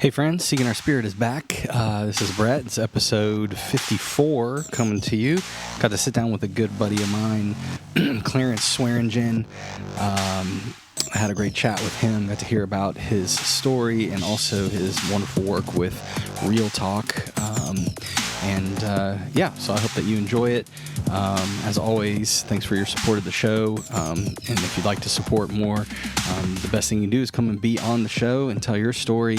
Hey friends, Seeking Our Spirit is back. This is Brett. It's episode 54 coming to you. Got to sit down with a good buddy of mine, Clarence Swearengen. I had a great chat with him. Got to hear about his story and also his wonderful work with Real Talk. So I hope that you enjoy it. As always, thanks for your support of the show. And if you'd like to support more, the best thing you can do is come and be on the show and tell your story.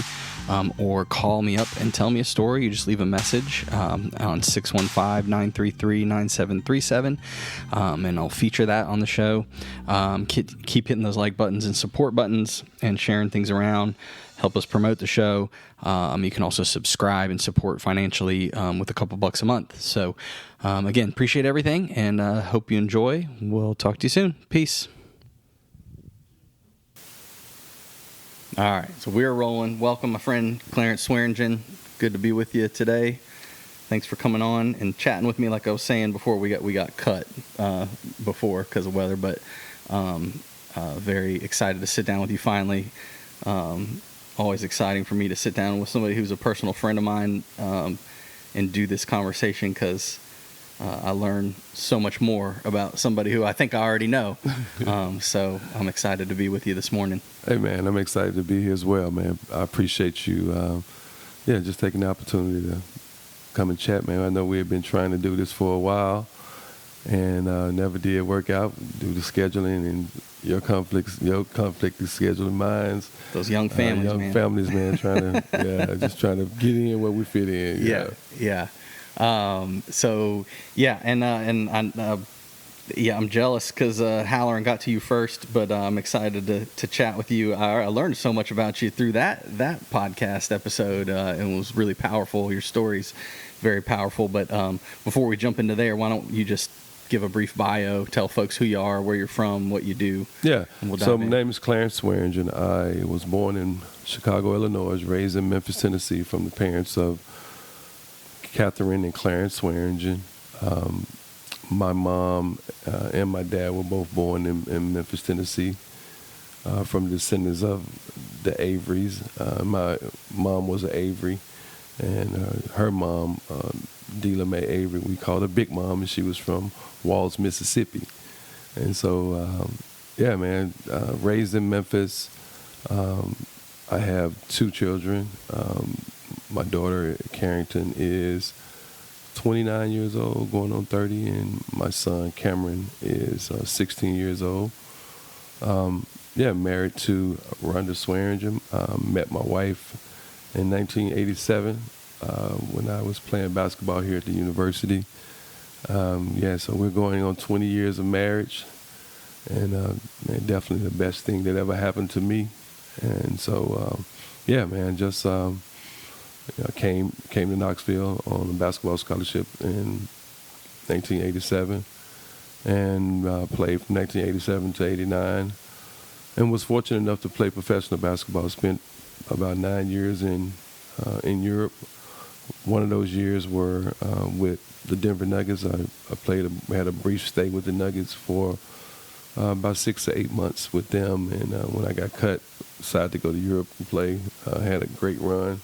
Or call me up and tell me a story. You just leave a message on 615-933-9737, and I'll feature that on the show. Keep hitting those like buttons and support buttons and sharing things around. Help us promote the show. You can also subscribe and support financially with a couple bucks a month. So, again, appreciate everything, and hope you enjoy. We'll talk to you soon. Peace. All right, so we're rolling. Welcome, my friend Clarence Swearengen. Good to be with you today. Thanks for coming on and chatting with me. Like I was saying before, we got cut before because of weather, but very excited to sit down with you finally. Always exciting for me to sit down with somebody who's a personal friend of mine and do this conversation because I learn so much more about somebody who I think I already know. So I'm excited to be with you this morning. Hey, man, I'm excited to be here as well, man. I appreciate you, just taking the opportunity to come and chat, man. I know we have been trying to do this for a while and never did work out due to scheduling and your conflicted scheduling minds. Those young families, man. Families, man, trying to get in where we fit in. Yeah. I'm jealous because Halloran got to you first, but I'm excited to chat with you. I learned so much about you through that podcast episode, and it was really powerful. Your story's very powerful. But before we jump into there, why don't you just give a brief bio, tell folks who you are, where you're from, what you do. Yeah. So my name is Clarence Swearengen. I was born in Chicago, Illinois, raised in Memphis, Tennessee, from the parents of Catherine and Clarence Swearengen. My mom and my dad were both born in Memphis, Tennessee, from descendants of the Averys. My mom was an Avery, and her mom, Deela Mae Avery, we called her Big Mom, and she was from Walls, Mississippi. And so, raised in Memphis. I have two children. My daughter, Carrington, is 29 years old, going on 30, and my son, Cameron, is 16 years old. Married to Rhonda Swearengen. Met my wife in 1987 when I was playing basketball here at the university. So we're going on 20 years of marriage, and definitely the best thing that ever happened to me. And so, came to Knoxville on a basketball scholarship in 1987 and played from 1987 to 89 and was fortunate enough to play professional basketball. Spent about 9 years in Europe. One of those years were with the Denver Nuggets. I had a brief stay with the Nuggets for about 6 to 8 months with them, and when I got cut, decided to go to Europe and play. Had a great run.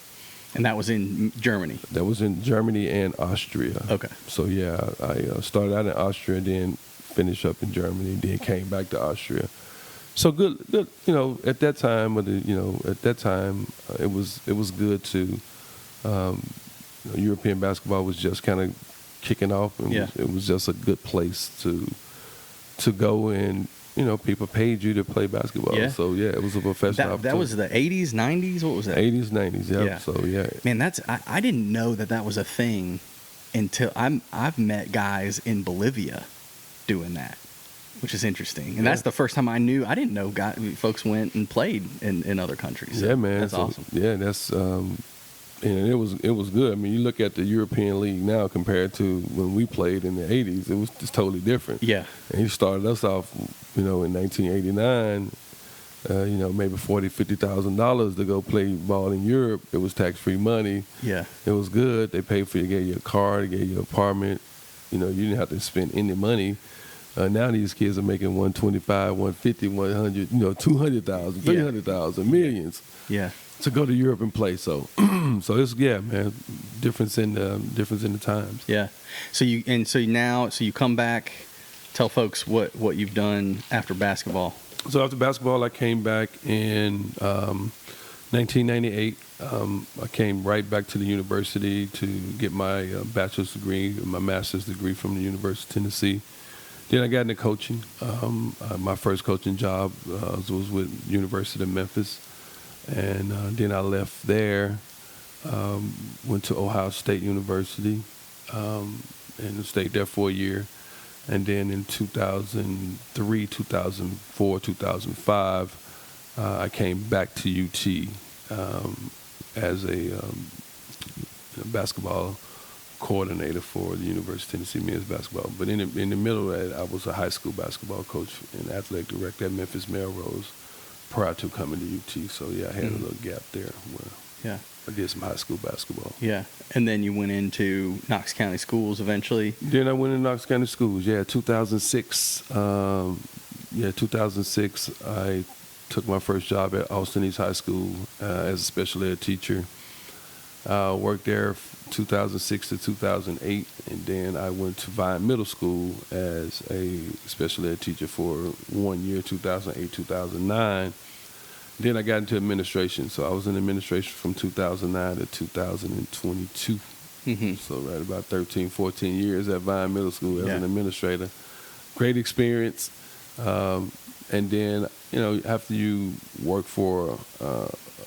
And that was in Germany? That was in Germany and Austria. Okay. So, I started out in Austria, then finished up in Germany, then came back to Austria. So good. At that time, it was good to, European basketball was just kind of kicking off. And it was just a good place to go, and people paid you to play basketball. Yeah. So, it was a professional opportunity. That was the 80s, 90s? What was that? 80s, 90s, yeah. So, Man, I didn't know that was a thing until I've met guys in Bolivia doing that, which is interesting. And that's the first time I knew. I didn't know folks went and played in other countries. So man. That's awesome. Yeah, that's... and it was good. I mean, you look at the European League now compared to when we played in the 80s, it was just totally different. Yeah. And he started us off, in 1989, maybe $40,000-$50,000 to go play ball in Europe. It was tax-free money. Yeah. It was good. They paid for you, gave you a car, they gave you an apartment. You didn't have to spend any money. Now these kids are making 125, 150, 100, 200,000, 300,000, millions. Yeah. to go to Europe and play. So so it's man, difference in the times. Yeah. So you come back. Tell folks what you've done after basketball. So after basketball, I came back in 1998. I came right back to the university to get my bachelor's degree and my master's degree from the University of Tennessee. Then I got into coaching. My first coaching job was with University of Memphis. And then I left there, went to Ohio State University, and stayed there for a year. And then in 2003, 2004, 2005, I came back to UT as a basketball coordinator for the University of Tennessee men's basketball. But in the middle of that, I was a high school basketball coach and athletic director at Memphis Melrose prior to coming to UT. So, I had a little gap there where I did some high school basketball. Yeah. And then you went into Knox County Schools eventually. Then I went to Knox County Schools, 2006. 2006, I took my first job at Austin East High School as a special ed teacher. Worked there 2006 to 2008, and then I went to Vine Middle School as a special ed teacher for 1 year, 2008, 2009. Then I got into administration, so I was in administration from 2009 to 2022. Mm-hmm. So right about 13, 14 years at Vine Middle School as an administrator. Great experience. And then, after you work for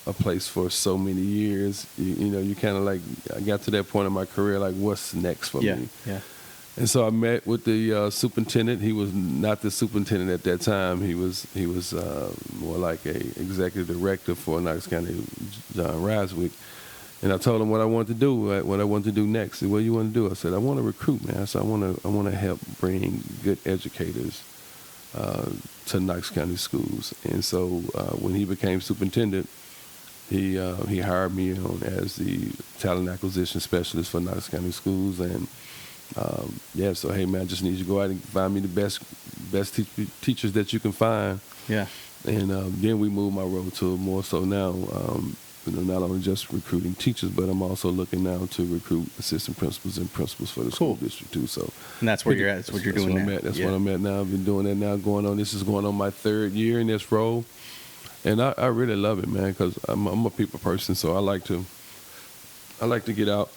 a place for so many years, you kind of I got to that point in my career, what's next for me? Yeah. And so I met with the superintendent. He was not the superintendent at that time. He was more like a executive director for Knox County, John Raswick. And I told him what I wanted to do, what I wanted to do next. He said, "What do you want to do?" I said, "I want to recruit, man. So I want to help bring good educators to Knox County schools." And so when he became superintendent, he hired me on as the talent acquisition specialist for Knox County schools. And so hey man, I just need you to go out and find me the best teachers that you can find. Yeah. And then we moved my role to more so now, not only just recruiting teachers, but I'm also looking now to recruit assistant principals and principals for the school district too. So, and that's where you're at. That's what you're doing now. That's what I'm at now. I've been doing that now. This is going on my third year in this role, and I really love it, man, because I'm a people person. So I like to get out,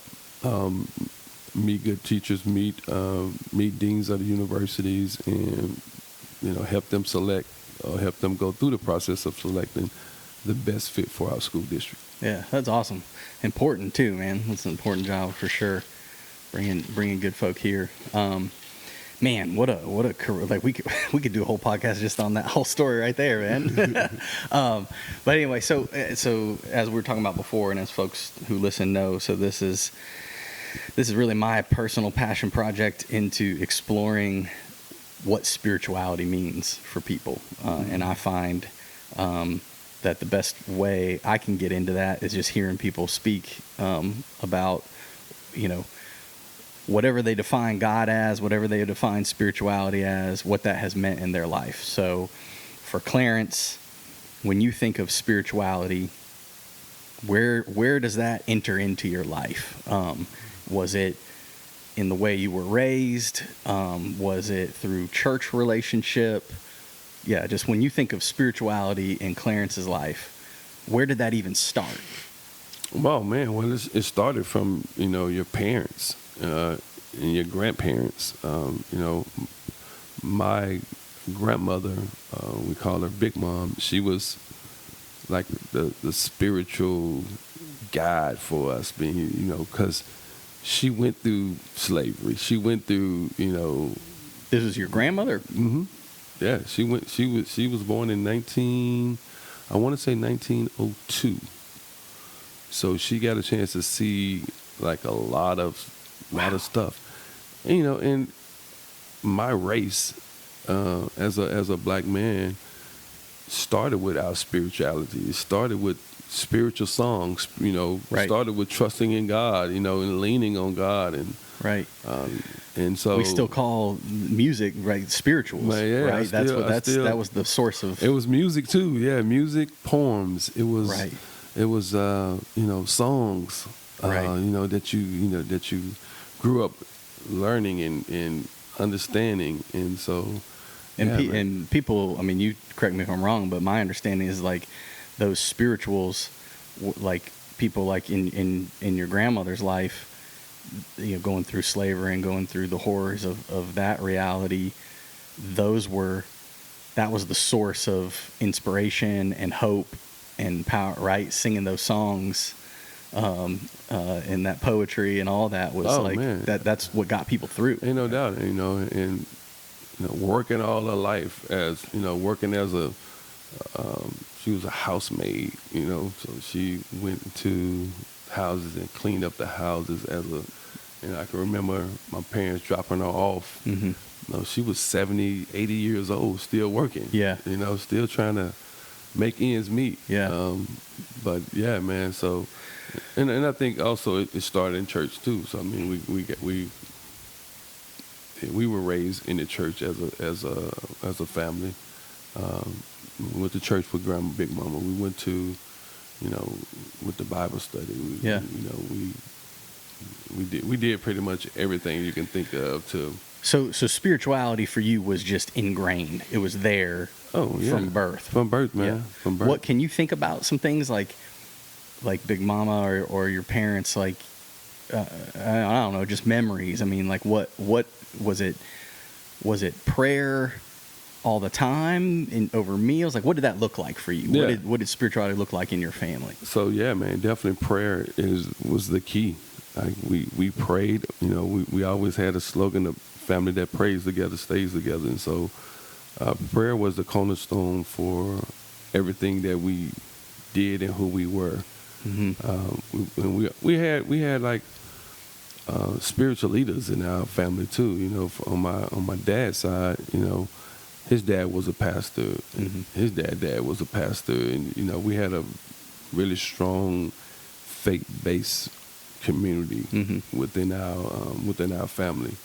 meet good teachers, meet deans of the universities, and help them select or help them go through the process of selecting the best fit for our school district. Yeah, that's awesome. Important too, man. That's an important job for sure. Bringing good folk here. Man, what a career! Like we could do a whole podcast just on that whole story right there, man. But anyway, so as we were talking about before, and as folks who listen know, so this is really my personal passion project into exploring what spirituality means for people, and I find that the best way I can get into that is just hearing people speak about, whatever they define God as, whatever they define spirituality as, what that has meant in their life. So for Clarence, when you think of spirituality, where does that enter into your life? Was it in the way you were raised? Was it through church relationship? Yeah, just when you think of spirituality in Clarence's life, where did that even start? Well, man, it started from, your parents and your grandparents. My grandmother, we call her Big Mom, she was like the spiritual guide for us, being, because she went through slavery. She went through, This was your grandmother? Mm-hmm. Yeah, she was born in 1902. So she got a chance to see like a lot of stuff. And, and my race as a black man started with our spirituality. It started with spiritual songs, Right. Started with trusting in God, and leaning on God, and right. And so we still call music spirituals, man, right? That was the source of. It was music too, music, poems. It was right. it was songs, Right. that you grew up learning and understanding, and so And yeah, man. and people, I mean, you correct me if I'm wrong, but my understanding is like those spirituals, like people like in your grandmother's life, going through slavery and going through the horrors of that reality, that was the source of inspiration and hope and power, right? Singing those songs, and that poetry and all that was Oh like man, that's what got people through. ain't no doubt, and working all her life as working as a she was a housemaid, so she went to houses and cleaned up the houses I can remember my parents dropping her off. Hmm. She was 70, 80 years old, still working. Yeah. Still trying to make ends meet. Yeah. But yeah, man. So, and I think also it started in church too. So I mean, we were raised in the church as a family. We went to church with Grandma, Big Mama. We went to, with the Bible study. Yeah. We did pretty much everything you can think of to. So spirituality for you was just ingrained. It was there. Oh yeah. From birth. From birth, man. Yeah. From birth. What can you think about some things like Big Mama or your parents, like I don't know, just memories? I mean, like what was it? Was it prayer all the time over meals? Like what did that look like for you? Yeah. What did spirituality look like in your family? So yeah, man, definitely prayer was the key. Like we prayed. We always had a slogan: "The family that prays together stays together." And so, prayer was the cornerstone for everything that we did and who we were. Mm-hmm. We had like spiritual leaders in our family too. On my dad's side, his dad was a pastor. Mm-hmm. His dad was a pastor, and we had a really strong faith-based community Mm-hmm. within our family.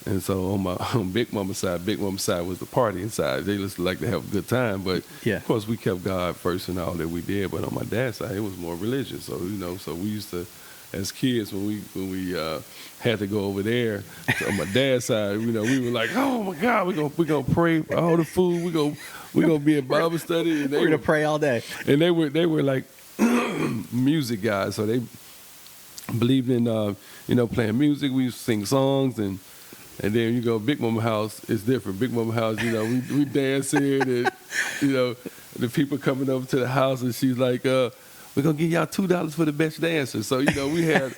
And so on Big Mama's side was the partying side. They just like to have a good time, but Yeah. of course we kept God first in all that we did. But on my dad's side, it was more religious. So so we used to, as kids, when we had to go over there on my dad's side, we were like, oh my God, we gonna pray for all the food. We gonna be in Bible study, and We're gonna pray all day. and they were like music guys, so they believed in playing music. We used to sing songs, and then you go Big Mama house, it's different. Big Mama house, we dancing, and the people coming over to the house, and she's like, we're gonna give y'all $2 for the best dancer. So we had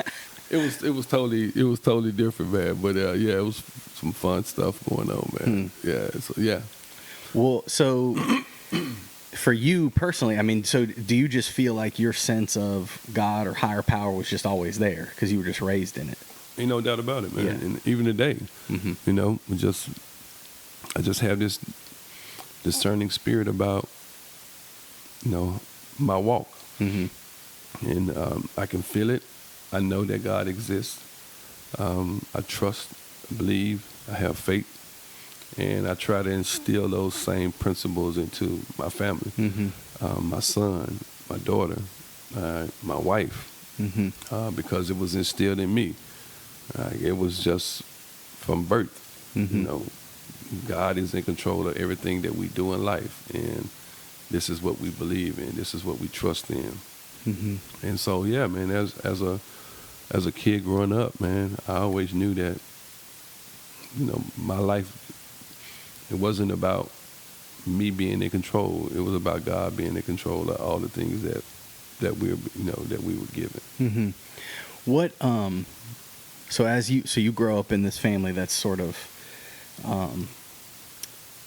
it was totally different, man. But yeah, it was some fun stuff going on, man. Yeah, so yeah. Well, so for you personally, I mean, so do you just feel like your sense of God or higher power was just always there because you were just raised in it? Ain't no doubt about it, man. Yeah. And even today, I just have this discerning spirit about, my walk. Mm-hmm. And I can feel it. I know that God exists. I trust, believe, I have faith. And I try to instill those same principles into my family. Mm-hmm. My son, my daughter, my wife, because it was instilled in me. It was just from birth. Mm-hmm. God is in control of everything that we do in life, and this is what we believe in. This is what we trust in. Mm-hmm. And so, yeah, man, as a kid growing up, man, I always knew that, my life, it wasn't about me being in control. It was about God being in control of all the things that we were given. Mm-hmm. What so you grow up in this family that's sort of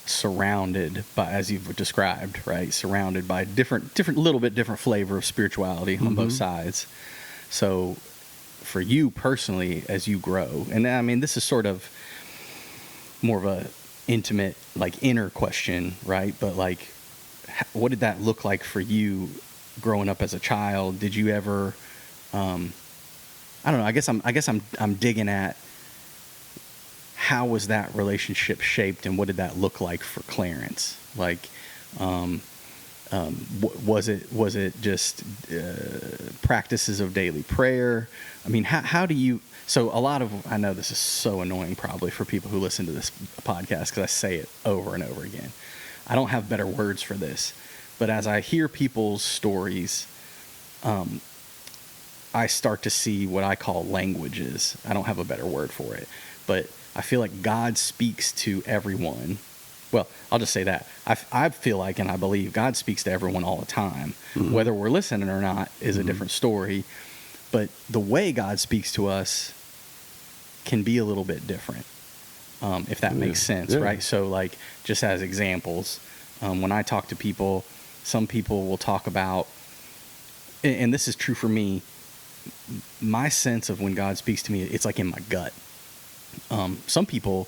surrounded by, as you've described, right? Surrounded by different little bit different flavor of spirituality on both sides. So for you personally, as you grow, and I mean, this is sort of more of a intimate, like inner question, right? But like, what did that look like for you growing up as a child? Did you ever, I don't know, I guess I'm digging at how was that relationship shaped and what did that look like for Clarence? Like, Was it just practices of daily prayer? I mean, how do you? So I know this is so annoying probably for people who listen to this podcast because I say it over and over again. I don't have better words for this, but as I hear people's stories, I start to see what I call languages. I don't have a better word for it, but I feel like God speaks to everyone. Well, I'll just say that. I feel like, and I believe, God speaks to everyone all the time. Mm-hmm. Whether we're listening or not is a different story. But the way God speaks to us can be a little bit different, if that makes sense, right? So, like, just as examples, when I talk to people, some people will talk about, and this is true for me, my sense of when God speaks to me, it's like in my gut. Some people,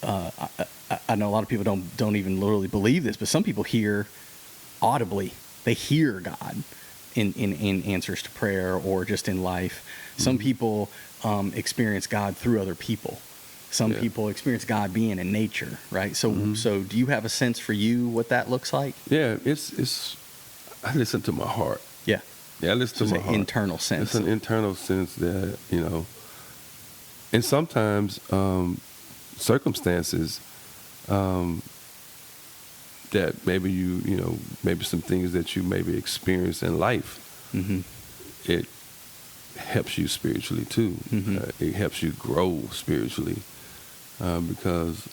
I know a lot of people don't even literally believe this, but some people hear audibly. They hear God in answers to prayer or just in life. Some people experience God through other people. Some people experience God being in nature, right? So so do you have a sense for you what that looks like? Yeah, it's I listen to my heart. Yeah. Yeah, I listen to my heart. Internal sense. It's an internal sense that, and sometimes circumstances that maybe maybe some things that you maybe experience in life, it helps you spiritually too. It helps you grow spiritually because,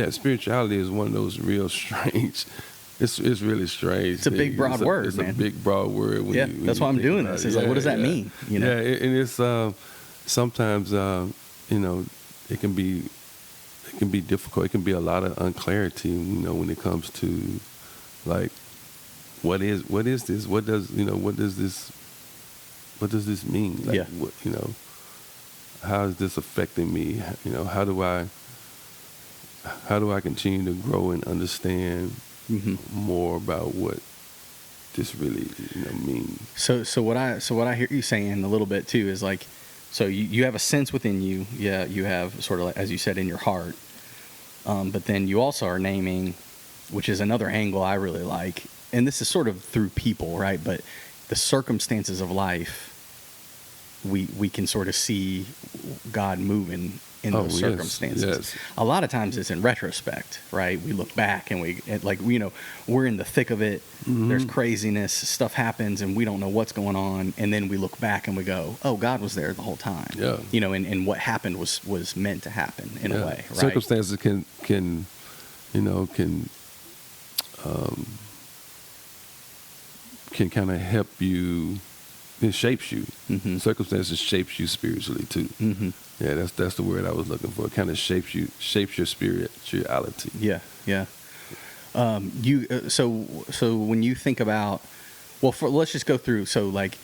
spirituality is one of those real strange. It's really strange. It's a big, broad word, it's man. It's a big, broad word. That's why I'm doing this. It's like, what does that mean? Yeah, and it's sometimes it can be difficult. It can be a lot of unclarity, when it comes to like what is this? What does this mean? Like, what, how is this affecting me? How do I continue to grow and understand more about what this really means? So what I hear you saying a little bit too is like, so you have a sense within you. Yeah, you have sort of like, as you said, in your heart. But then you also are naming, which is another angle I really like. And this is sort of through people, right? But the circumstances of life, we can sort of see God moving in those circumstances. Yes. A lot of times it's in retrospect, right? We look back and we're in the thick of it. There's craziness, stuff happens, and we don't know what's going on. And then we look back and we go, "Oh, God was there the whole time." Yeah. And what happened was meant to happen in a way, right? Circumstances can kind of help you. It shapes you. Circumstances shapes you spiritually too. Yeah, that's the word I was looking for. It kind of shapes your spirituality. Yeah. So when you think about, let's just go through. So like,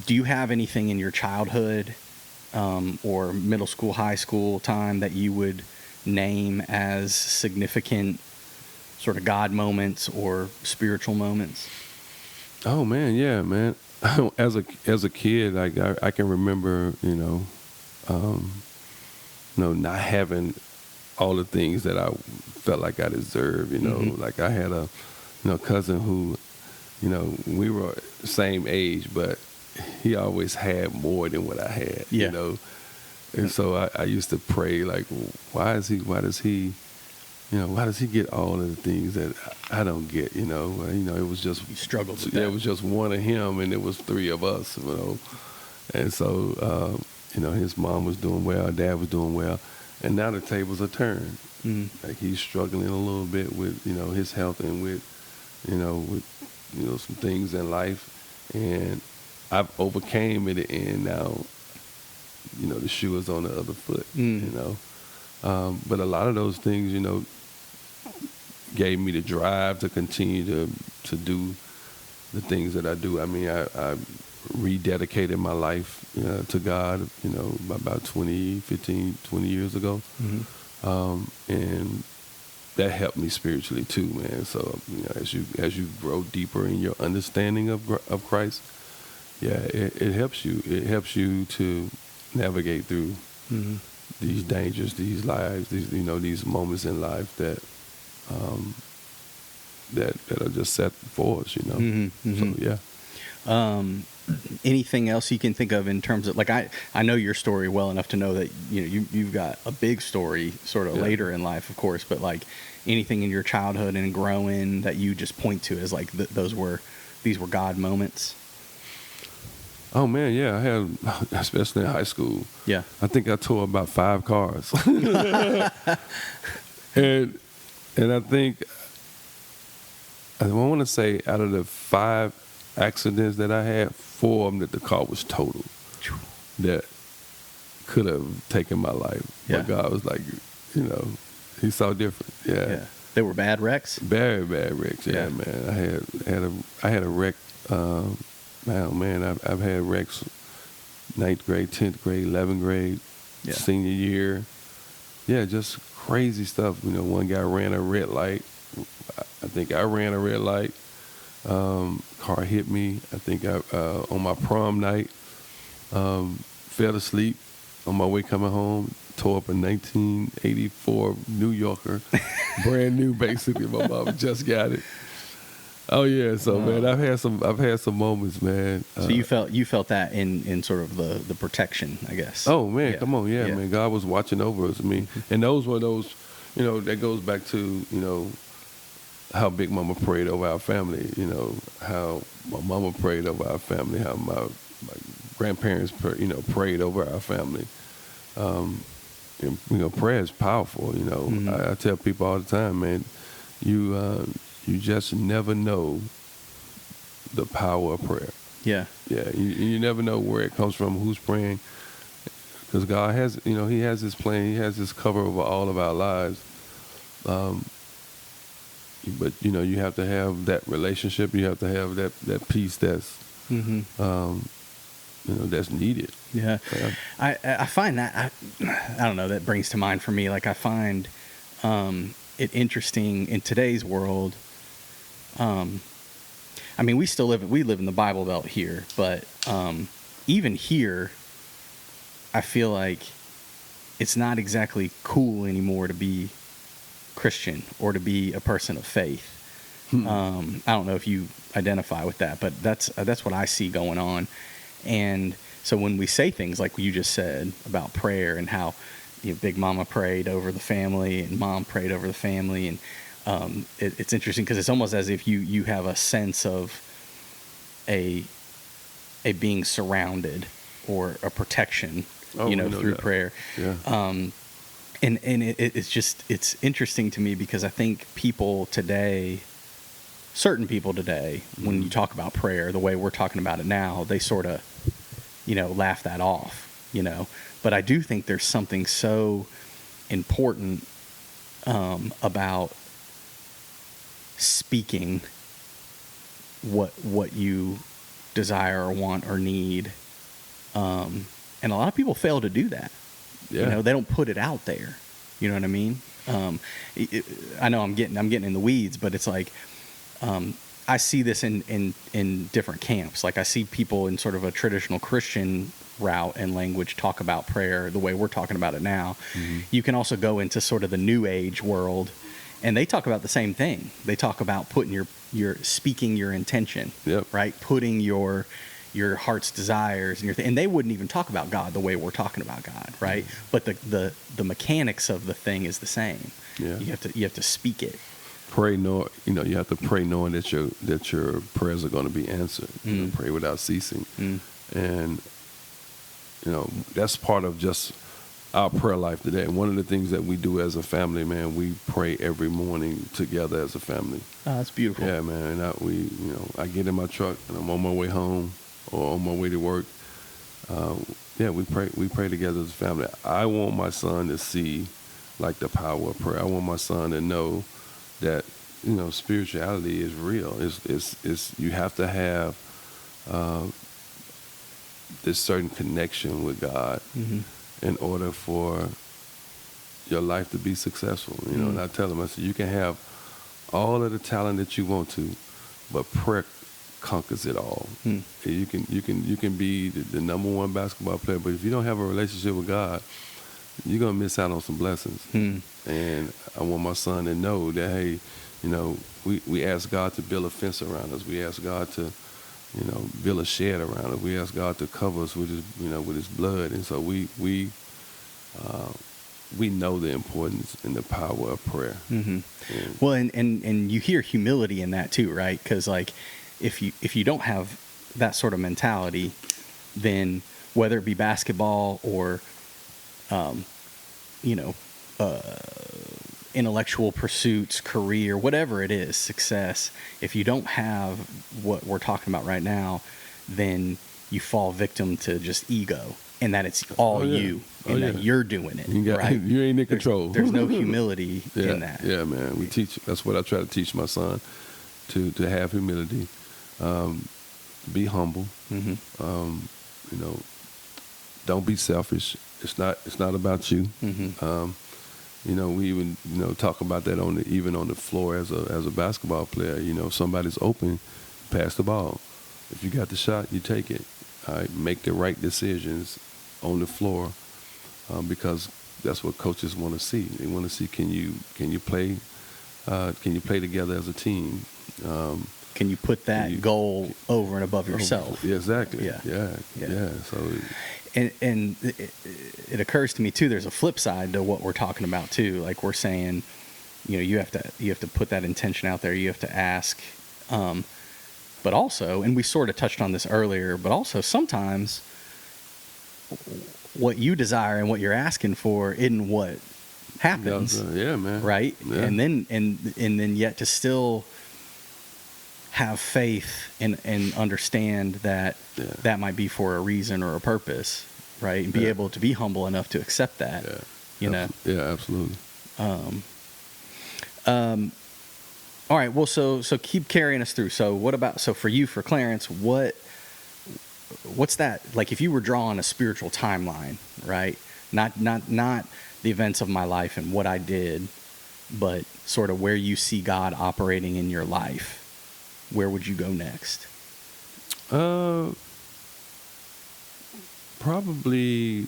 do you have anything in your childhood or middle school, high school time that you would name as significant sort of God moments or spiritual moments? Oh man, yeah, man. As a kid, like I can remember, not having all the things that I felt like I deserved. Like I had a cousin who, we were the same age, but he always had more than what I had. And so I used to pray like, why does he get all of the things that I don't get? It was just you struggled with that. It was just one of him, and it was three of us. And so his mom was doing well, dad was doing well, and now the tables are turned. Like he's struggling a little bit with his health and with some things in life, and I've overcame it, and now the shoe is on the other foot. But a lot of those things, gave me the drive to continue to do the things that I do. I mean, I rededicated my life to God, about 20 years ago. And that helped me spiritually too, man. So, as you grow deeper in your understanding of Christ, it helps you. It helps you to navigate through these dangers, these lives, these moments in life that that are just set for us, you know. So yeah. Anything else you can think of in terms of, like, I know your story well enough to know that you've got a big story sort of later in life, of course, but like anything in your childhood and growing that you just point to as like these were God moments? Oh man, yeah, I had, especially in high school. Yeah. I think I tore about 5 cars, and I think I want to say out of the 5 accidents that I had, 4 of them that the car was total, that could have taken my life. Yeah. But God was like, He saw different. Yeah. They were bad wrecks. Very bad wrecks. Yeah, man. I had a wreck. Man, I've had wrecks 9th grade, 10th grade, 11th grade, senior year. Yeah, just crazy stuff. One guy ran a red light. I think I ran a red light. Car hit me. I think on my prom night, fell asleep on my way coming home, tore up a 1984 New Yorker, brand new basically. My mom just got it. Oh yeah, so man, I've had some moments, man. So you felt that in sort of the protection, I guess. Oh man, come on, man. God was watching over us. I mean, and those were those, that goes back to how Big Mama prayed over our family. How my mama prayed over our family. How my grandparents, prayed over our family. And, prayer is powerful. I tell people all the time, man, you just never know the power of prayer. Yeah. Yeah. You never know where it comes from, who's praying. Because God has, He has His plan. He has His cover over all of our lives. But, you have to have that relationship. You have to have that peace that's, that's needed. Yeah. I find that, I don't know, that brings to mind for me, like I find it interesting in today's world. I mean, we live in the Bible Belt here, but even here, I feel like it's not exactly cool anymore to be Christian or to be a person of faith. I don't know if you identify with that, but that's what I see going on. And so when we say things like you just said about prayer and how Big Mama prayed over the family and Mom prayed over the family, and it's interesting because it's almost as if you have a sense of a being surrounded or a protection, through prayer. Yeah. And it's interesting to me because I think certain people today, when you talk about prayer, the way we're talking about it now, they sort of, laugh that off, But I do think there's something so important about speaking what you desire or want or need, and a lot of people fail to do that. They don't put it out there. You know what I mean? I know I'm getting in the weeds, but it's like I see this in different camps. Like I see people in sort of a traditional Christian route and language talk about prayer the way we're talking about it now. You can also go into sort of the New Age world, and they talk about the same thing. They talk about putting your speaking your intention, right? Putting your heart's desires and they wouldn't even talk about God the way we're talking about God, right? But the mechanics of the thing is the same. Yeah. You have to speak it. Pray, you have to pray knowing that your prayers are going to be answered. Pray without ceasing, and that's part of just our prayer life today. And one of the things that we do as a family, man, we pray every morning together as a family. Oh, that's beautiful. Yeah, man. And I get in my truck and I'm on my way home or on my way to work. We pray together as a family. I want my son to see like the power of prayer. I want my son to know that spirituality is real. It's you have to have this certain connection with God in order for your life to be successful. And I tell him, I said, you can have all of the talent that you want to, but prayer conquers it all. You can be the number one basketball player, but if you don't have a relationship with God, you're gonna miss out on some blessings. And I want my son to know that, hey, we ask God to build a fence around us. We ask God to, build a shed around us. We ask God to cover us with his blood. And so we know the importance and the power of prayer. Mm-hmm. Well, and you hear humility in that too, right? Because like, if you don't have that sort of mentality, then whether it be basketball or, intellectual pursuits, career, whatever it is, success, if you don't have what we're talking about right now, then you fall victim to just ego, and that it's all you, and that you're doing it. Right? You ain't in control. There's no humility in that. Yeah, man. We teach. That's what I try to teach my son, to have humility, be humble. Mm-hmm. Don't be selfish. It's not about you. Mm-hmm. We even talk about that even on the floor as a basketball player. If somebody's open, pass the ball. If you got the shot, you take it. All right, make the right decisions on the floor, because that's what coaches want to see. They want to see, can you play together as a team. Can you put that goal over and above yourself? Yeah, exactly. Yeah. So. And it occurs to me too, there's a flip side to what we're talking about too. Like we're saying, you have to put that intention out there. You have to ask, but also, and we sort of touched on this earlier, but also sometimes what you desire and what you're asking for isn't what happens. Yeah, man. Right. Yeah. And then yet to still have faith and understand that that might be for a reason or a purpose, right? And be able to be humble enough to accept that, Yeah, absolutely. All right. Well, so keep carrying us through. So for you, for Clarence, what's that like? If you were drawing a spiritual timeline, right? Not the events of my life and what I did, but sort of where you see God operating in your life. Where would you go next? Probably,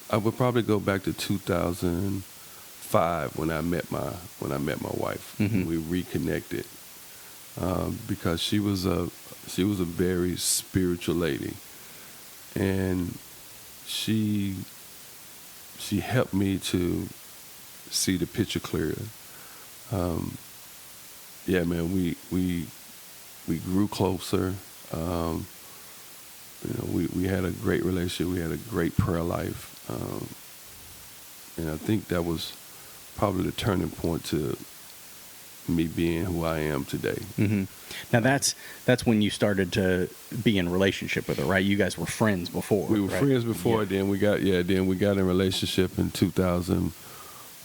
I would probably go back to 2005 when I met my wife. Mm-hmm. We reconnected, because she was a very spiritual lady, and she helped me to see the picture clearer. Yeah, man, we grew closer. We had a great relationship. We had a great prayer life, and I think that was probably the turning point to me being who I am today. Mm-hmm. Now that's when you started to be in relationship with her, right? You guys were friends before. We were friends before. Yeah. Then we got in a relationship in 2000,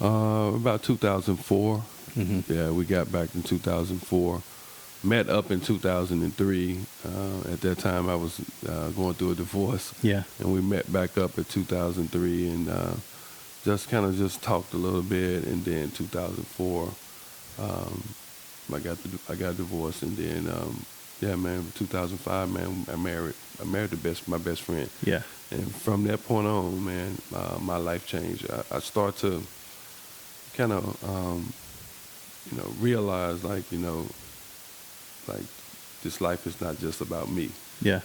about 2004. Mm-hmm. Yeah, we got back in 2004. Met up in 2003. At that time, I was going through a divorce. Yeah. And we met back up in 2003 and just talked a little bit. And then 2004, I got divorced. And then, 2005, man, I married my best friend. Yeah. And from that point on, man, my life changed. I start to kind of, realize like this life is not just about me. Yeah.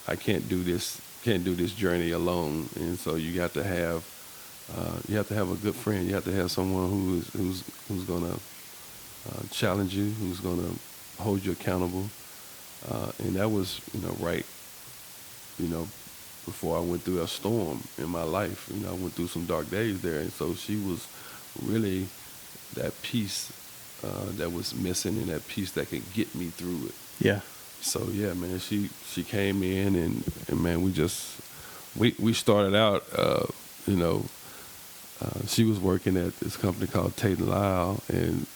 I can't do this journey alone. And so you have to have a good friend. You have to have someone who's gonna challenge you, who's gonna hold you accountable. And that was, right, before I went through a storm in my life. I went through some dark days there. And so she was really that piece that was missing, and that piece that could get me through it. Yeah. So yeah, man, she came in and man, we started out, she was working at this company called Tate & Lyle, and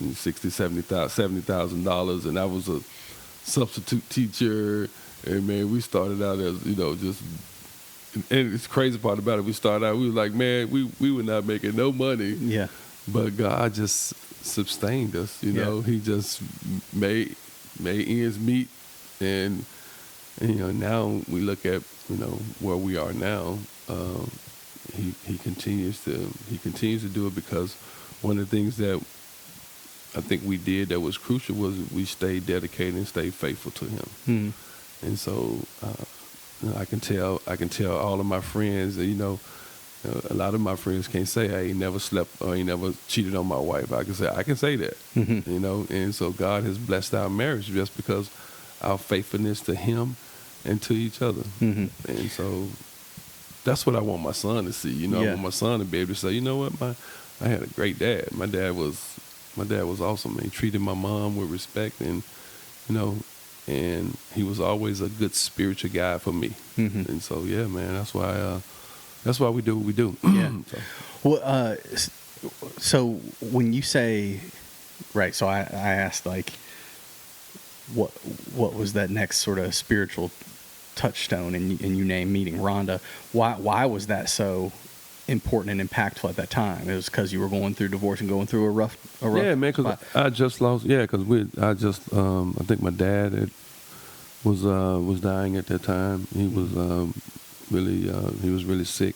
$70,000, and I was a substitute teacher, and man, we started out as, just, and it's crazy part about it, we were like, man, we were not making no money. Yeah. But God just sustained us, He just made ends meet, and now we look at where we are now. he continues to do it, because one of the things that I think we did that was crucial was we stayed dedicated and stayed faithful to him. Mm-hmm. And so I can tell all of my friends that, a lot of my friends can't say I ain't never slept or I ain't never cheated on my wife. I can say that, Mm-hmm. And so God has blessed our marriage just because our faithfulness to him and to each other. Mm-hmm. And so that's what I want my son to see. I Yeah. want my son to be able to say, you know what, I had a great dad. My dad was awesome. He treated my mom with respect, and and he was always a good spiritual guy for me. Mm-hmm. And so, yeah, man, that's why we do what we do. Yeah. So, Well, so when you say, right, so I asked, like, what was that next sort of spiritual touchstone, and you named meeting Rhonda. Why was that so important and impactful at that time? It was because you were going through divorce and going through a rough yeah, man, because spot. I just lost. Yeah, because I think my dad was dying at that time. He was really sick.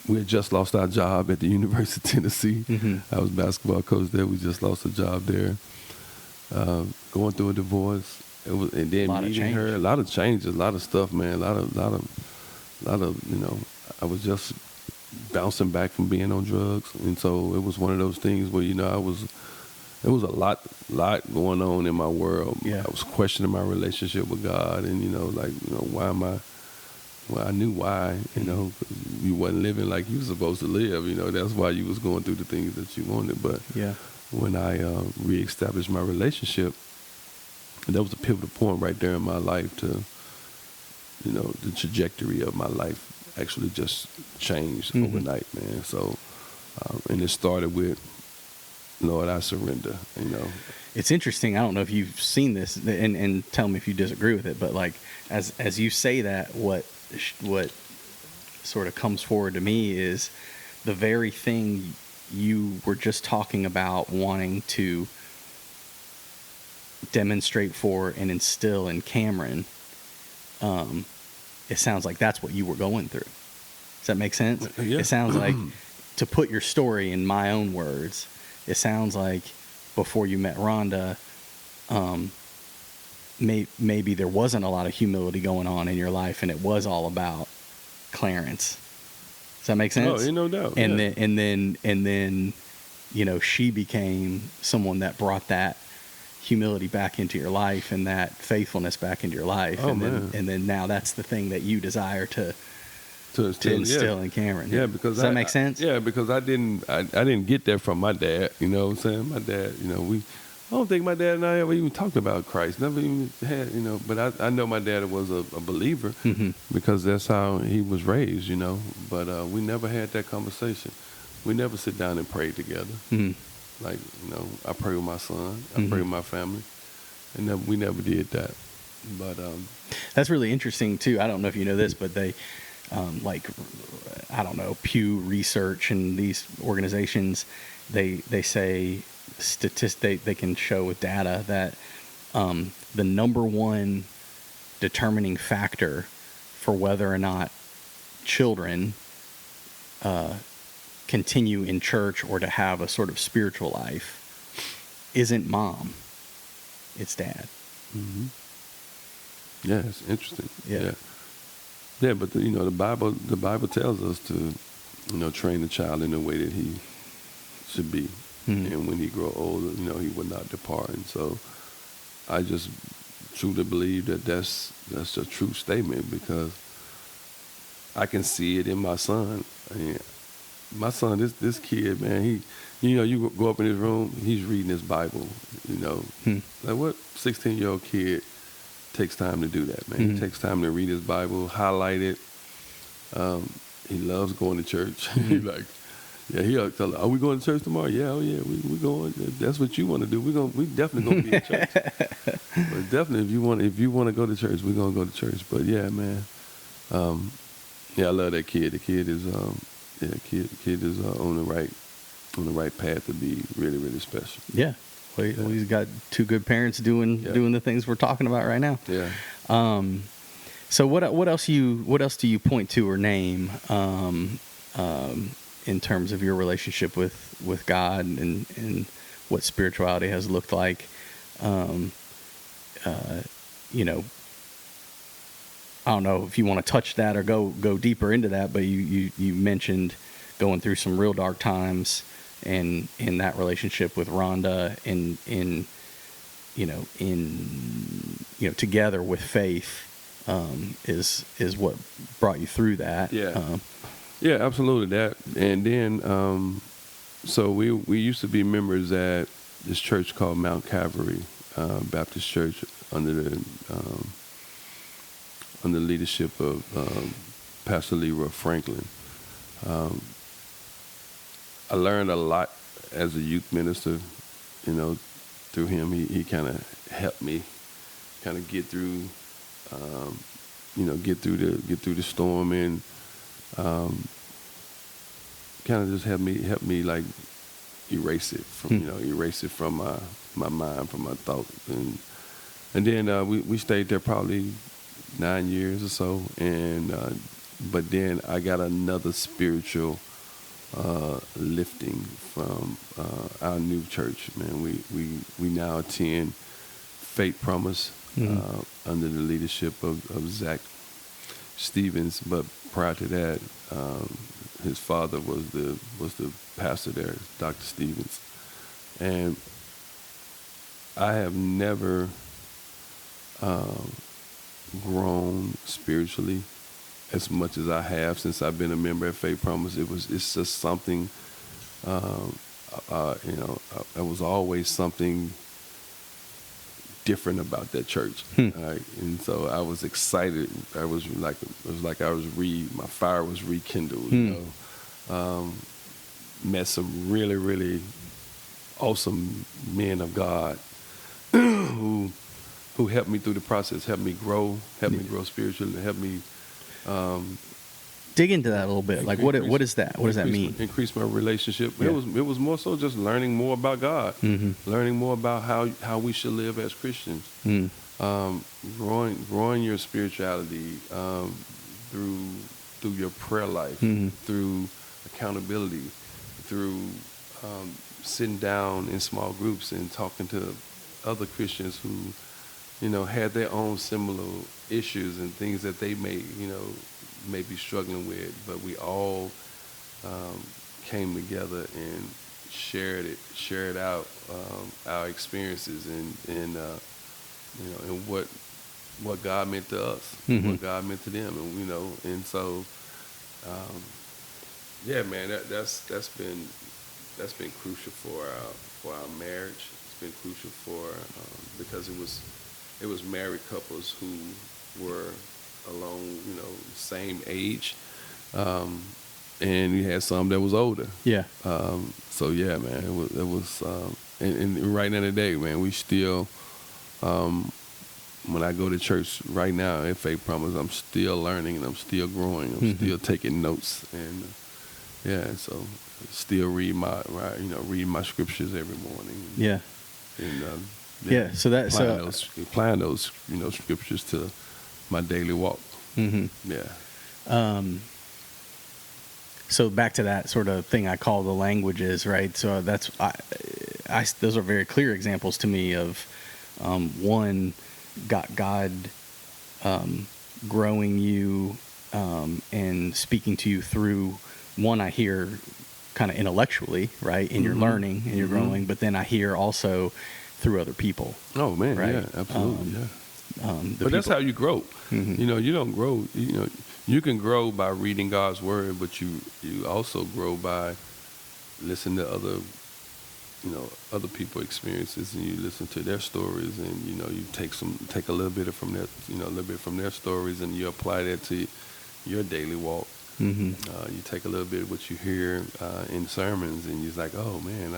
We had just lost our job at the University of Tennessee. Mm-hmm. I was basketball coach there. We just lost a job there. Going through a divorce, and then meeting her, a lot of changes, a lot of stuff, man. A lot of I was just bouncing back from being on drugs, and so it was one of those things where there was a lot going on in my world. Yeah. I was questioning my relationship with God, and why am I? Well, I knew why, you wasn't living like you were supposed to live. That's why you was going through the things that you wanted. But Yeah. when I reestablished my relationship, that was a pivotal point right there in my life to, the trajectory of my life actually just changed overnight, man. So, and it started with, Lord, I surrender, It's interesting. I don't know if you've seen this, and tell me if you disagree with it, but like as you say that, what sort of comes forward to me is the very thing you were just talking about wanting to demonstrate for and instill in Cameron. It sounds like that's what you were going through. Does that make sense? Yeah. It sounds like, to put your story in my own words, it sounds like before you met Rhonda, maybe there wasn't a lot of humility going on in your life, and it was all about Clarence. Does that make sense? Oh, no doubt. And yeah. then she became someone that brought that humility back into your life and that faithfulness back into your life. Oh, and then now that's the thing that you desire to instill in Cameron. Yeah, because does that make sense? Yeah, because I didn't get that from my dad. You know what I'm saying? My dad, I don't think my dad and I ever even talked about Christ. Never even had, But I know my dad was a believer because that's how he was raised, But we never had that conversation. We never sit down and pray together. Like, I pray with my son. I pray with my family. And we never did that. But that's really interesting, too. I don't know if you know this, but they, Pew Research and these organizations, they say they can show with data that the number one determining factor for whether or not children continue in church or to have a sort of spiritual life isn't mom, it's dad. Yeah, it's interesting. Yeah. Yeah, but the Bible tells us to train the child in the way that he should be. And when he grow older, he will not depart. And so I just truly believe that that's a true statement, because I can see it in my son. I mean, my son, this kid, man, you go up in his room, he's reading his Bible, Like, what 16-year-old kid takes time to do that, man? He takes time to read his Bible, highlight it. He loves going to church. He's like, yeah, he'll tell her, are we going to church tomorrow? Yeah, oh yeah, we going. That's what you want to do. We definitely gonna be at church. But definitely, if you want to go to church, we're gonna go to church. But yeah, man, I love that kid. The kid is kid is on the right path to be really, really special. Yeah. Well, he's got two good parents doing the things we're talking about right now. Yeah. So what else do you point to or name in terms of your relationship with God and what spirituality has looked like? You know, I don't know if you want to touch that or go deeper into that, but you mentioned going through some real dark times and in that relationship with Rhonda in together with faith is what brought you through that. Yeah. Yeah, absolutely. That, and then so we used to be members at this church called Mount Calvary Baptist Church under the leadership of Pastor Leroy Franklin. I learned a lot as a youth minister, through him. He kind of helped me kind of get through, get through the storm, and kind of just help me like erase it from my mind, from my thoughts, and then we stayed there probably 9 years or so, and but then I got another spiritual lifting from our new church. Man, we now attend Faith Promise under the leadership of Zach Stevens, but prior to that, his father was the pastor there, Dr. Stevens, and I have never grown spiritually as much as I have since I've been a member at Faith Promise. It's just something, it was always something different about that church. Right? And so I was excited. It was like my fire was rekindled. Met some really, really awesome men of God who helped me through the process, helped me grow spiritually, helped me dig into that a little bit. Like what is that? What does that mean? Increase my relationship. Yeah. It was more so just learning more about God, Mm-hmm. learning more about how we should live as Christians, growing your spirituality through your prayer life, through accountability, through sitting down in small groups and talking to other Christians who had their own similar issues and things that they may be struggling with, but we all came together and shared out our experiences and what God meant to us, what God meant to them, and so yeah, man, that's been crucial for our marriage. It's been crucial because it was married couples who were along, same age, and we had some that was older. Yeah. So yeah, man, it was, and right now today, man, we still, when I go to church right now at Faith Promise, I'm still learning and I'm still growing. I'm still taking notes, and so still read my scriptures every morning. Yeah. And So that applying those scriptures to my daily walk. Yeah. So back to that sort of thing I call the languages, right? So that's those are very clear examples to me of one, God growing you and speaking to you through one. I hear kind of intellectually, right, in your learning and your growing, but then I hear also through other people. Oh man, right? Yeah, absolutely, yeah. But that's people. how you grow. You don't grow. You can grow by reading God's word, but you also grow by listening to other people's experiences, and you listen to their stories, and you take a little bit from their stories, and you apply that to your daily walk. You take a little bit of what you hear in sermons, and you're like, oh man,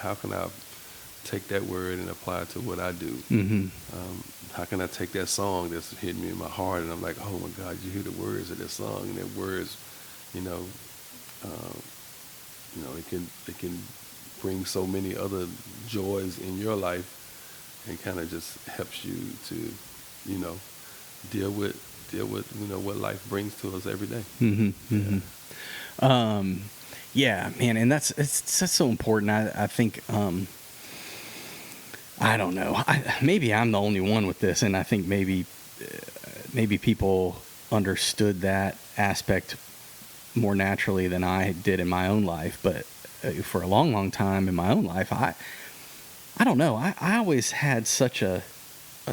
how can I take that word and apply it to what I do? How can I take that song that's hitting me in my heart, and I'm like, oh my God, you hear the words of that song, and that words, it can bring so many other joys in your life, and kind of just helps you to, deal with deal with what life brings to us every day. Yeah, man, and that's so important. I think I don't know. Maybe I'm the only one with this, and I think maybe people understood that aspect more naturally than I did in my own life. But for a long, long time in my own life, I don't know. I always had such a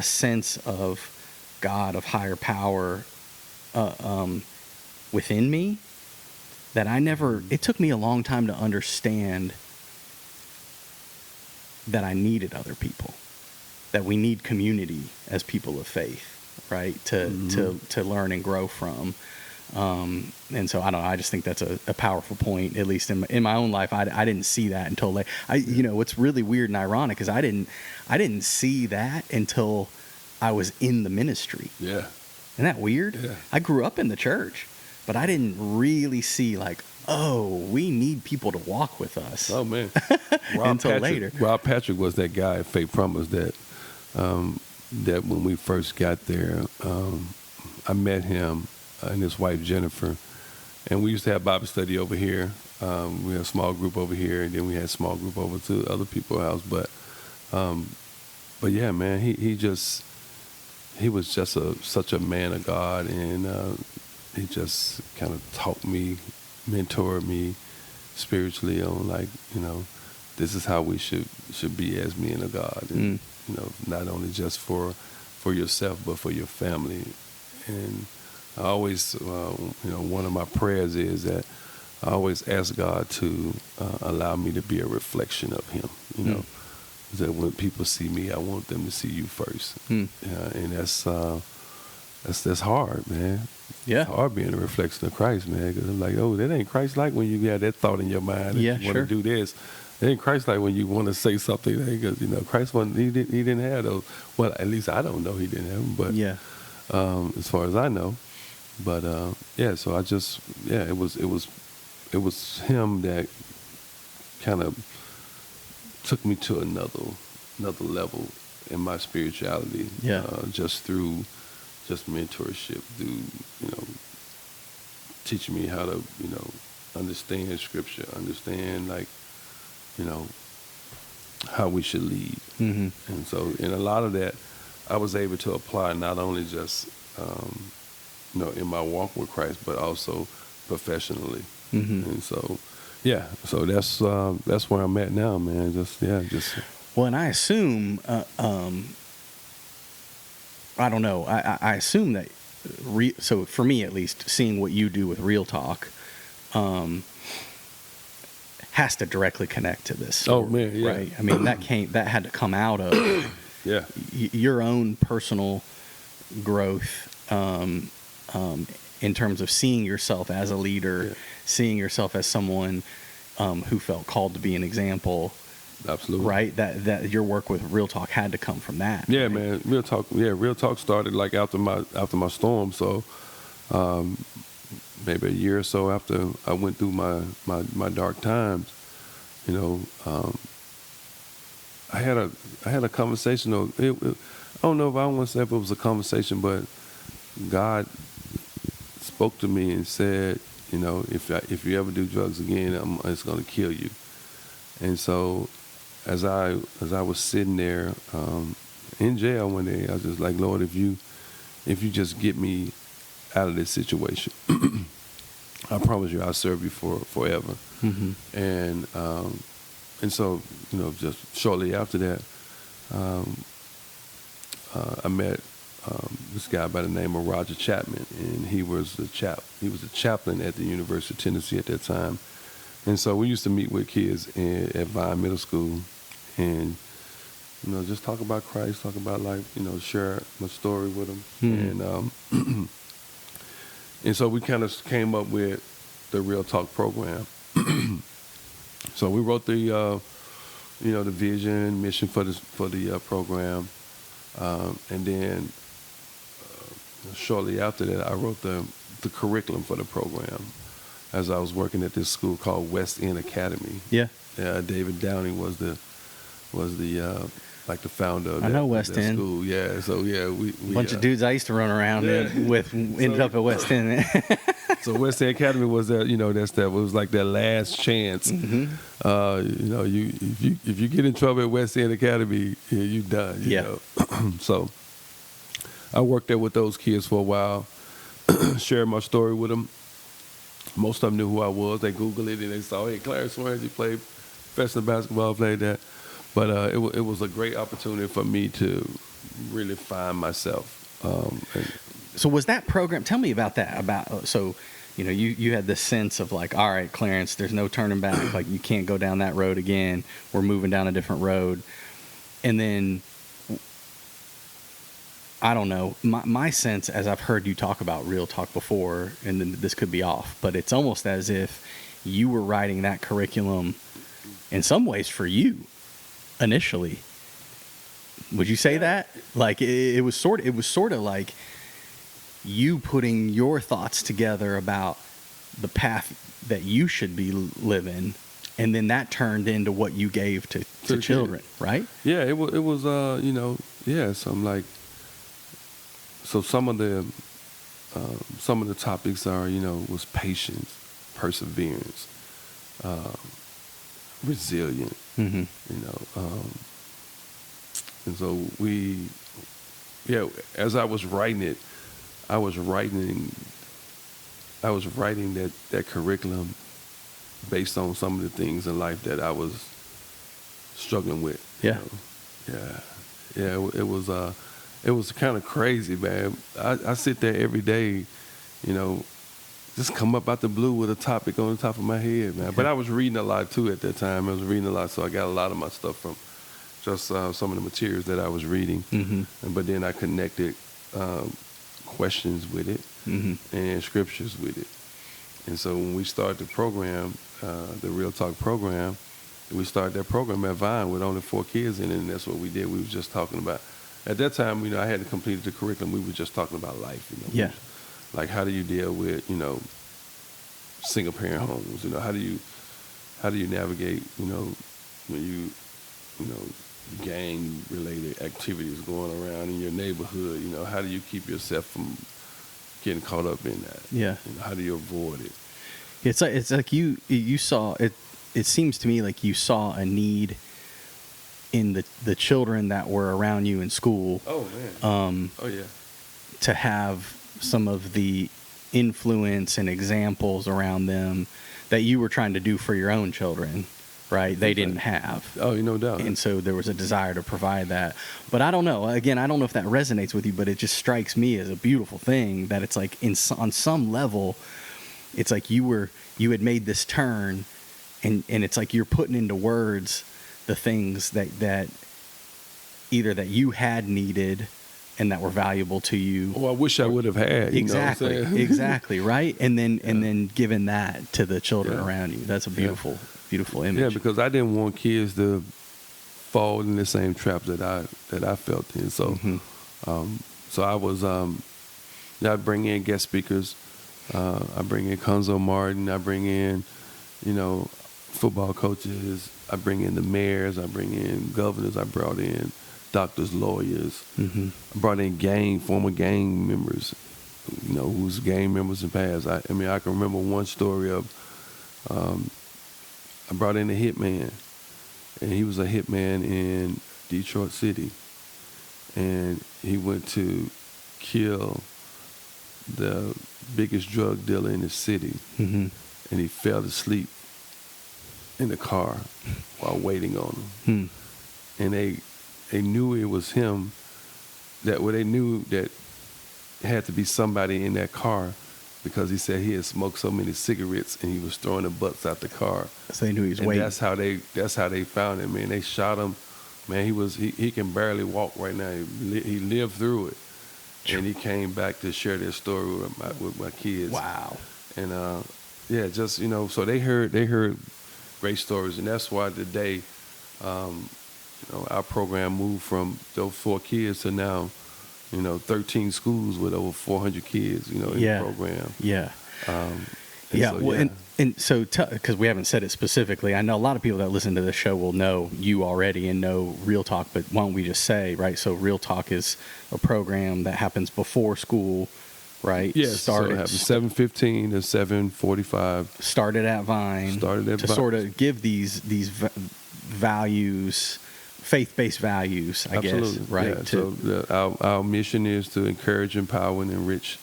sense of God, of higher power within me that it took me a long time to understand that I needed other people, that we need community as people of faith, right? To learn and grow from. And so I don't know. I just think that's a powerful point, at least in my own life. I didn't see that until late. What's really weird and ironic is I didn't see that until I was in the ministry. Yeah. Isn't that weird? Yeah. I grew up in the church, but I didn't really see we need people to walk with us. Oh man. Until later. Rob Patrick was that guy at Faith Promise that when we first got there, I met him and his wife Jennifer, and we used to have Bible study over here. We had a small group over here, and then we had a small group over to other people's house. But yeah, man, he was just such a man of God, and he just kind of taught me, mentored me spiritually on this is how we should be as men of God, and not only just for yourself but for your family. And I always, one of my prayers is that I always ask God to allow me to be a reflection of Him. That when people see me, I want them to see you first. And that's hard, man. Yeah, it's hard being a reflection of Christ, man. Because I'm like, that ain't Christ-like when you have that thought in your mind. Yeah, you want to do this. It ain't Christ-like when you want to say something. Because Christ he didn't have those. Well, at least I don't know he didn't have them. But yeah. As far as I know. But so I just it was him that kind of took me to another level in my spirituality. Yeah. Just through mentorship, through teaching me how to understand Scripture, understand how we should lead. Mm-hmm. And so in a lot of that, I was able to apply not only just in my walk with Christ, but also professionally. Mm-hmm. And so, so that's where I'm at now, man. Well, and I assume, I don't know. I assume that. So for me, at least, seeing what you do with Real Talk, has to directly connect to this story. Oh man, yeah. Right. I mean, that had to come out of your own personal growth. In terms of seeing yourself as a leader, seeing yourself as someone who felt called to be an example. Absolutely. Right? That your work with Real Talk had to come from that. Yeah, right? man. Real Talk started after my storm. So maybe a year or so after I went through my dark times, I had a conversation. I don't know if I want to say if it was a conversation, but God spoke to me and said, if you ever do drugs again, it's going to kill you. And so, as I was sitting there in jail one day, I was just like, Lord, if you just get me out of this situation, I promise you I'll serve you forever. Mm-hmm. And so, just shortly after that, I met this guy by the name of Roger Chapman, and he was a chaplain at the University of Tennessee at that time. And so we used to meet with kids at Vine Middle School, and just talk about Christ, talk about life, share my story with them. Mm-hmm. And so we kind of came up with the Real Talk program. So we wrote the the vision, mission for the program, and then shortly after that, I wrote the curriculum for the program. As I was working at this school called West End Academy. Yeah. David Downey was the like the founder of I know West that End. school. Yeah, so yeah, we Bunch of dudes I used to run around with ended up at West End. So West End Academy was that, that was like that last chance. If you get in trouble at West End Academy, you done. You know. So I worked there with those kids for a while, shared my story with them. Most of them knew who I was. They Googled it and they saw, hey, Clarence Swearengen played professional basketball, played that. But it was a great opportunity for me to really find myself. So was that program? Tell me about that. So, you had this sense of like, all right, Clarence, there's no turning back. Like you can't go down that road again. We're moving down a different road. And then, I don't know. My sense, as I've heard you talk about Real Talk before, and then this could be off, but it's almost as if you were writing that curriculum in some ways for you initially. Would you say that? Like it was sort of like you putting your thoughts together about the path that you should be living, and then that turned into what you gave to children, right? Yeah, it was so I'm like, so some of the topics are, was patience, perseverance, resilient, and so as I was writing it, I was writing that curriculum based on some of the things in life that I was struggling with. Yeah. It was kind of crazy, man. I sit there every day, just come up out the blue with a topic on the top of my head, man. But I was reading a lot too at that time. I was reading a lot, so I got a lot of my stuff from just some of the materials that I was reading. But then I connected questions with it and scriptures with it. And so when we started the program, the Real Talk program, we started that program at Vine with only 4 kids in it, and that's what we did. We was just talking about, at that time, I hadn't completed the curriculum. We were just talking about life, like how do you deal with, single parent homes, how do you navigate, when you, gang related activities going around in your neighborhood, how do you keep yourself from getting caught up in that? Yeah. How do you avoid it? It's like you saw it. It seems to me like you saw a need in the children that were around you in school. Oh man. To have some of the influence and examples around them that you were trying to do for your own children, right? They didn't have. Oh, no doubt. And so there was a desire to provide that. But I don't know. Again, I don't know if that resonates with you, but it just strikes me as a beautiful thing that it's like on some level, it's like you had made this turn, and it's like you're putting into words the things that either that you had needed and that were valuable to you. Oh, I wish I would have had. Exactly, exactly, right? And then giving that to the children around you. That's a beautiful image. Yeah, because I didn't want kids to fall in the same trap that I felt in. So, so I was I bring in guest speakers. I bring in Conzo Martin. I bring in, football coaches. I bring in the mayors. I bring in governors. I brought in doctors, lawyers. I brought in former gang members, who's gang members in the past. I can remember one story of I brought in a hitman, and he was a hitman in Detroit City, and he went to kill the biggest drug dealer in the city, and he fell asleep in the car while waiting on him. And they knew it was him. They knew that it had to be somebody in that car because he said he had smoked so many cigarettes and he was throwing the butts out the car. So they knew he was waiting. That's how they found him, man. They shot him. Man, he can barely walk right now. He lived through it. And he came back to share their story with my kids. Wow. And so they heard great stories, and that's why today, our program moved from those 4 kids to now, 13 schools with over 400 kids, in the program. Yeah. And so, because we haven't said it specifically, I know a lot of people that listen to this show will know you already and know Real Talk, but why don't we just say, right? So Real Talk is a program that happens before school, right? Yes, so it happens 7:15 to 7:45. Started at Vine. To sort of give these values, faith-based values, I Absolutely. guess, right? Yeah. So our mission is to encourage, empower, and enrich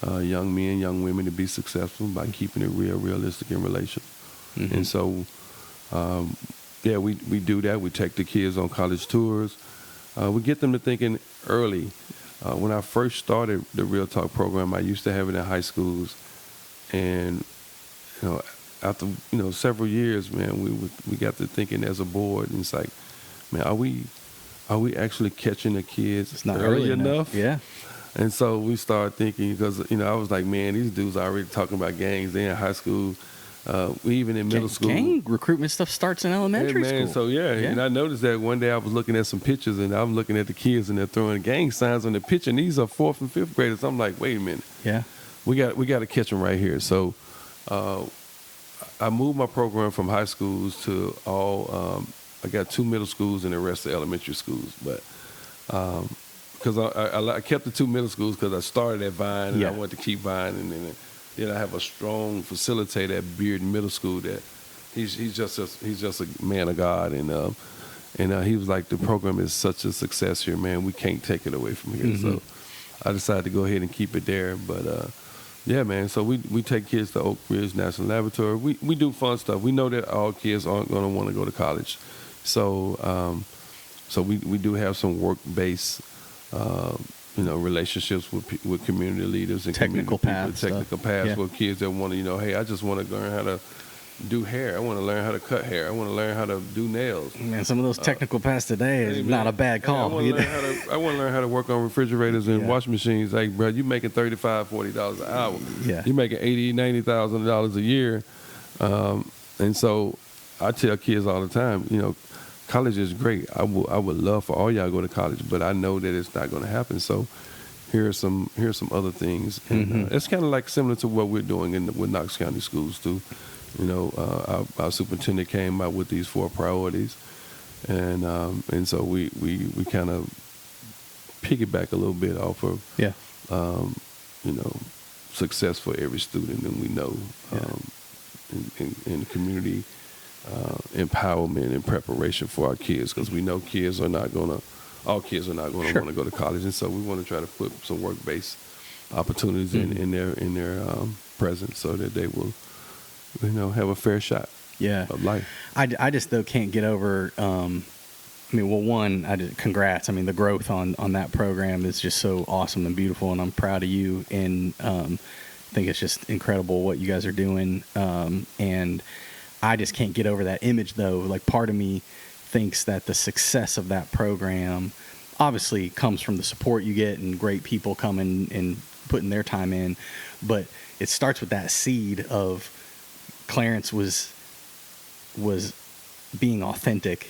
young men, young women to be successful by keeping it real, realistic, and relational. Mm-hmm. And so, we do that. We take the kids on college tours. We get them to thinking early. When I first started the Real Talk program, I used to have it in high schools, and after several years, man, we got to thinking as a board, and it's like, man, are we actually catching the kids It's not early enough? Yeah. And so we started thinking, because I was like, man, these dudes are already talking about gangs. They're in high school. We even in middle school. Gang recruitment stuff starts in elementary school. So and I noticed that one day I was looking at some pictures, and I'm looking at the kids, and they're throwing gang signs on the picture, and these are 4th and 5th graders. I'm like, wait a minute. Yeah. We got to catch them right here. So I moved my program from high schools to all. I got 2 middle schools and the rest of elementary schools, but. Because I kept the 2 middle schools because I started at Vine and I wanted to keep Vine, and then I have a strong facilitator at Beard Middle School that he's just a man of God, and he was like, the program is such a success here, man. We can't take it away from here. Mm-hmm. So I decided to go ahead and keep it there. But man. So we take kids to Oak Ridge National Laboratory. We do fun stuff. We know that all kids aren't going to want to go to college, so we do have some work-based. Relationships with community leaders and technical paths for kids that want to, hey, I just want to learn how to do hair. I want to learn how to cut hair. I want to learn how to do nails. Man, some of those technical paths today is not a bad call. I want to learn how to work on refrigerators and washing machines. Like, bro, you making $35-$40 an hour. Yeah. You making $80,000-$90,000 a year. And so I tell kids all the time, college is great. I would love for all y'all to go to college, but I know that it's not going to happen. So here's some other things, and it's kind of like similar to what we're doing with Knox County schools too. Our superintendent came out with these 4 priorities, and so we kind of piggyback a little bit off of success for every student, and we know in community. Empowerment and preparation for our kids, because we know all kids are not going to want to go to college, and so we want to try to put some work-based opportunities in their presence so that they will have a fair shot of life. I just though can't get over congrats. I mean, the growth on that program is just so awesome and beautiful, and I'm proud of you, and I think it's just incredible what you guys are doing, and I just can't get over that image, though. Like, part of me thinks that the success of that program obviously comes from the support you get and great people coming and putting their time in. But it starts with that seed of Clarence was being authentic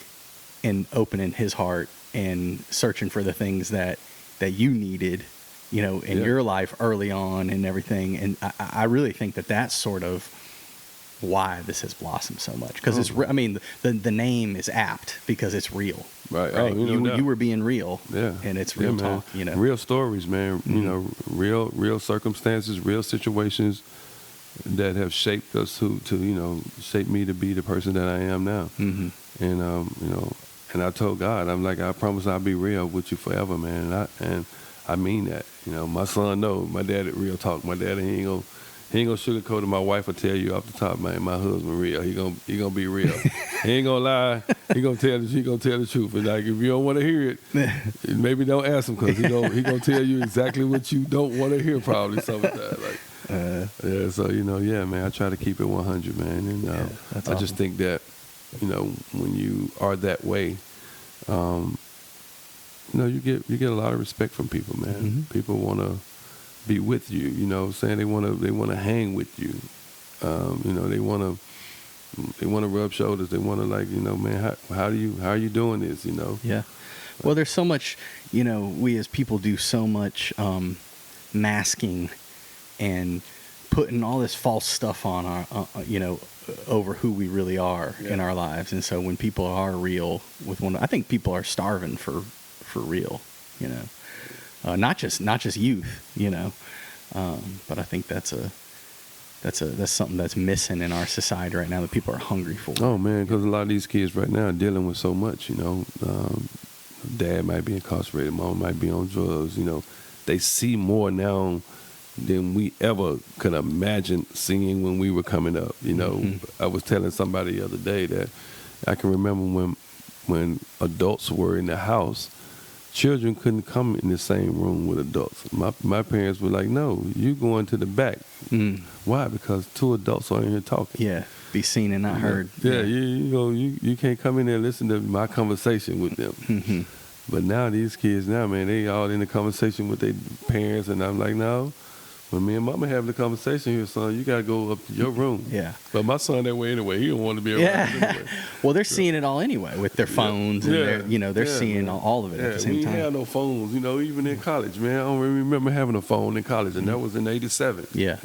and opening his heart and searching for the things that you needed, in your life early on and everything. And I really think that that's sort of why this has blossomed so much, because the name is apt because it's real, right? You were being real, and it's real talk, real stories, man. Real circumstances, real situations that have shaped us to shape me to be the person that I am now. And I told God, I'm like, I promise I'll be real with you forever, man, and I mean that. My son knows my dad at Real Talk. My dad, he ain't gonna sugarcoat it. My wife will tell you off the top, man, my husband real. He gonna be real. He ain't gonna lie. He gonna tell the truth. And like, if you don't want to hear it, maybe don't ask him, because he gonna tell you exactly what you don't want to hear, probably sometimes. So man, I try to keep it 100, man. And that's I awesome. just think that when you are that way, you get a lot of respect from people, man. People want to be with you, saying they want to hang with you. They want to rub shoulders. They want to man, how are you doing this? Yeah. Well, there's so much, we as people do so much masking and putting all this false stuff on our, over who we really are in our lives. And so when people are real with I think people are starving for real, not just youth, but I think that's something that's missing in our society right now that people are hungry for. Oh man, because a lot of these kids right now are dealing with so much, dad might be incarcerated, mom might be on drugs, they see more now than we ever could imagine seeing when we were coming up. I was telling somebody the other day that I can remember when adults were in the house, children couldn't come in the same room with adults. My parents were like, no, you going to the back. Why? Because two adults are in here talking. Yeah, be seen and not heard. Yeah, you can't come in there and listen to my conversation with them. But now these kids man, they all in the conversation with their parents, and I'm like, no. When me and mama having the conversation here, son, you got to go up to your room. Yeah. But my son that way anyway. He don't want to be around anyway. Well, they're seeing it all anyway with their phones. And they're seeing all of it at the same time. We had no phones, even in college, man. I don't remember having a phone in college, and that was in 87. Yeah.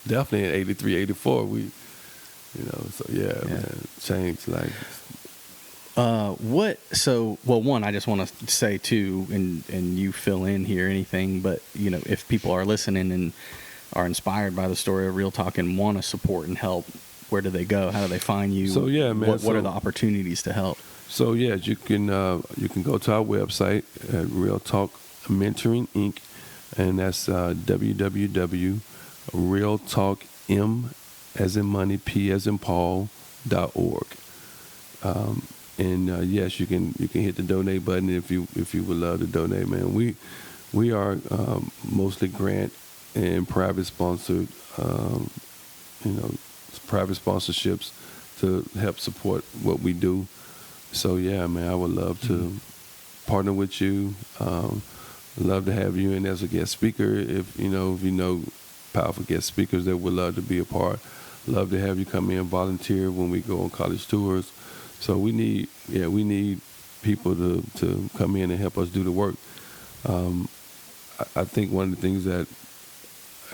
Definitely in 83, 84. Man, changed life. One, I just want to say too, and you fill in here anything, but if people are listening and are inspired by the story of Real Talk and want to support and help, where do they go? How do they find you? So man, what are the opportunities to help? So you can go to our website at Real Talk Mentoring Inc., and that's www.realtalkm as in money, P as in Paul.org. And yes, you can hit the donate button if you would love to donate, man. We are mostly grant and private sponsored, private sponsorships to help support what we do. So yeah, man, I would love to partner with you. Love to have you in as a guest speaker. If you know powerful guest speakers that would love to be a part. Love to have you come in and volunteer when we go on college tours. So we need people to come in and help us do the work. I think one of the things that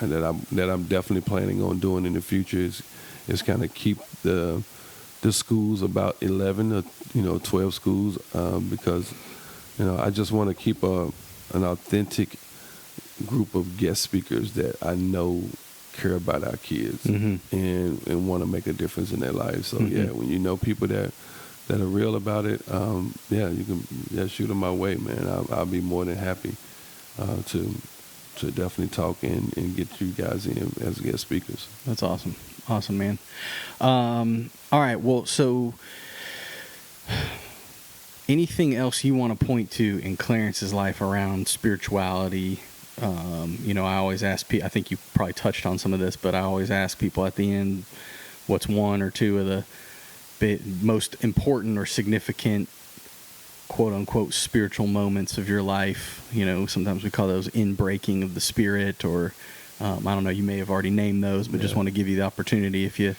I'm definitely planning on doing in the future is kind of keep the schools about 11 or 12 schools because I just want to keep an authentic group of guest speakers that I know care about our kids and want to make a difference in their lives. So when you know people that are real about it, you can shoot them my way, man. I'll be more than happy to definitely talk and get you guys in as guest speakers. That's awesome. Awesome, man. All right. Well, so anything else you want to point to in Clarence's life around spirituality? I always ask people, I think you probably touched on some of this, but I always ask people at the end, what's one or two of the most important or significant, quote unquote, spiritual moments of your life? Sometimes we call those in-breaking of the spirit, or I don't know, you may have already named those, but just want to give you the opportunity if you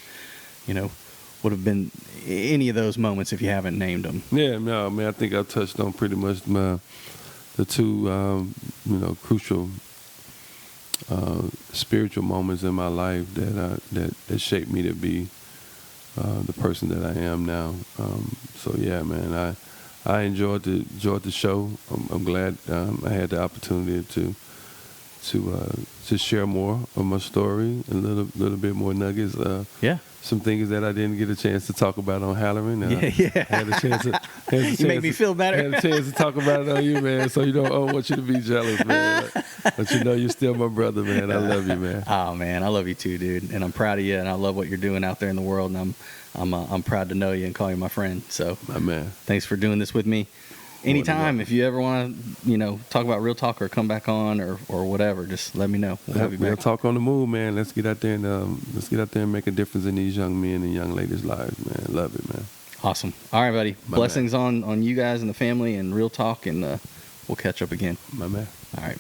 would have been any of those moments if you haven't named them. Yeah, no, man, I think I touched on pretty much the two, crucial spiritual moments in my life that shaped me to be the person that I am now. So yeah, man, I enjoyed the show. I'm glad I had the opportunity to share more of my story, a little bit more nuggets. Some things that I didn't get a chance to talk about on Halloran. I had a chance to. You make me feel better. I had a chance to talk about it on you, man. So I don't want you to be jealous, man. But you're still my brother, man. I love you, man. Oh man, I love you too, dude. And I'm proud of you, and I love what you're doing out there in the world. And I'm proud to know you and call you my friend. So, my man, thanks for doing this with me. Anytime, if you ever want to, talk about Real Talk or come back on or whatever, just let me know. We'll have you back. Real Talk on the move, man. Let's get out there and make a difference in these young men and young ladies' lives, man. Love it, man. Awesome. All right, buddy. Blessings on you guys and the family and Real Talk, and we'll catch up again. My man. All right.